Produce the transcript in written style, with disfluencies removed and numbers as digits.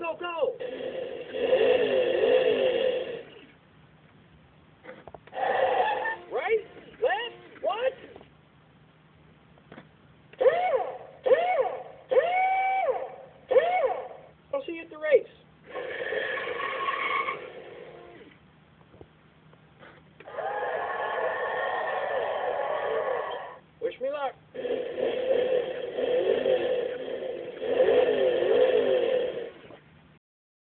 go, go! Right? Left? What? I'll see you at the race.